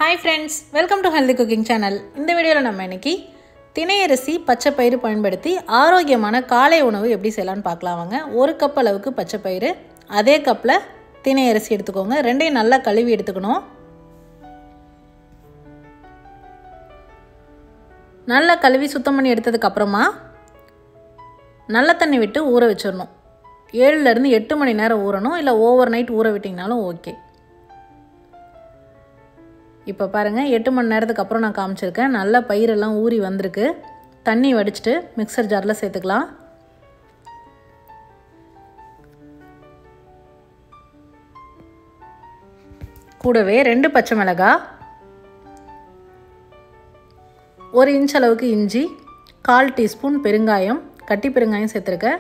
Hi friends, welcome to Healthy Cooking Channel. இந்த வீடியோல நம்ம இன்னைக்கு திணை அரிசி பச்சை பயிறு பயன்படுத்தி ஆரோக்கியமான காலை உணவு எப்படி செய்யலாம்னு பார்க்கலாம் வாங்க. 1 கப் அளவுக்கு பச்சை பயிறு, அதே கப்ல திணை அரிசி எடுத்துக்கோங்க. ரெண்டையும் நல்லா கழுவி எடுத்துக்கணும். நல்லா கழுவி சுத்தம் பண்ணி எடுத்ததுக்கு அப்புறமா நல்ல தண்ணி விட்டு ஊற வச்சிரணும். 7 ல இருந்து 8 மணி நேரம் ஊறணும், இல்ல ஓவர் நைட் ஊற விட்டீங்கனாலும் ஓகே. இப்போ பாருங்க 8 மணி நேரத்துக்கு அப்புறம் நான் காமிச்சிருக்கேன். நல்ல பயிரெல்லாம் ஊறி வந்திருக்கு. தண்ணி வடிச்சிட்டு மிக்சர் ஜார்ல சேர்த்துக்கலாம். கூடவே 2 பச்சை மிளகாய், 1 இன்ச் அளவுக்கு இஞ்சி, 1/4 டீஸ்பூன் பெருங்காயம், கட்டி பெருங்காயம் சேர்த்துருக்கேன்,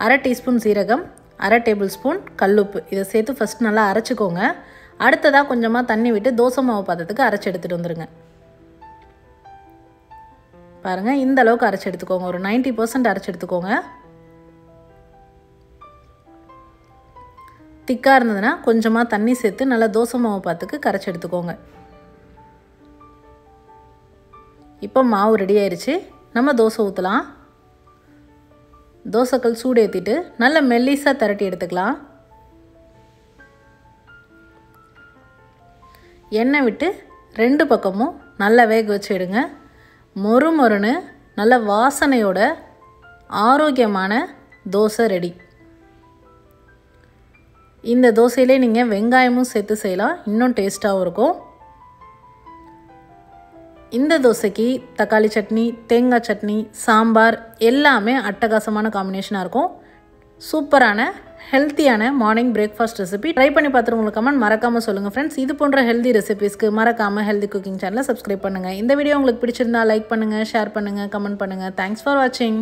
1/2 டீஸ்பூன் சீரகம், 1/2 டேபிள் ஸ்பூன் கல்லுப்பு. இதை சேர்த்து ஃபர்ஸ்ட் நல்லா அரைச்சிக்கோங்க. அடுத்ததாக கொஞ்சமாக தண்ணி விட்டு தோசை மாவு பாத்திரத்துக்கு அரைச்சி எடுத்துகிட்டு வந்துடுங்க. பாருங்கள், இந்த அளவுக்கு அரைச்சி எடுத்துக்கோங்க. ஒரு 90% அரைச்சி எடுத்துக்கோங்க. திக்காக இருந்ததுன்னா கொஞ்சமாக தண்ணி சேர்த்து நல்லா தோசை மாவு பாத்திரத்துக்கு கரைச்சி எடுத்துக்கோங்க. இப்போ மாவு ரெடி ஆயிடுச்சு. நம்ம தோசை ஊற்றலாம். தோசைக்கல் சூடு ஏற்றிட்டு நல்ல மெல்லிசாக திரட்டி எடுத்துக்கலாம். எண்ணெய் விட்டு 2 பக்கமும் நல்லா வேக வச்சு எடுங்க. மொறு மொறுன்னு நல்ல வாசனையோட ஆரோக்கியமான தோசை ரெடி. இந்த தோசையிலே நீங்கள் வெங்காயமும் சேர்த்து செய்யலாம், இன்னும் டேஸ்ட்டாகவும் இருக்கும். இந்த தோசைக்கு தக்காளி சட்னி, தேங்காய் சட்னி, சாம்பார் எல்லாமே அட்டகாசமான காம்பினேஷனாக இருக்கும். சூப்பரான ஹெல்த்தியான மார்னிங் பிரேக்ஃபாஸ்ட் ரெசிபி ட்ரை பண்ணி பார்த்துட்டு உங்களுக்கு கமெண்ட் மறக்காமல் சொல்லுங்கள் ஃப்ரெண்ட்ஸ். இது போன்ற ஹெல்தி ரெசிபிஸ்க்கு மறக்காமல் ஹெல்தி குக்கிங் சேனலை சப்ஸ்கிரைப் பண்ணுங்கள். இந்த வீடியோ உங்களுக்கு பிடிச்சிருந்தா லைக் பண்ணுங்கள், ஷேர் பண்ணுங்கள், கமெண்ட் பண்ணுங்கள். தேங்க்ஸ் ஃபார் வாட்சிங்.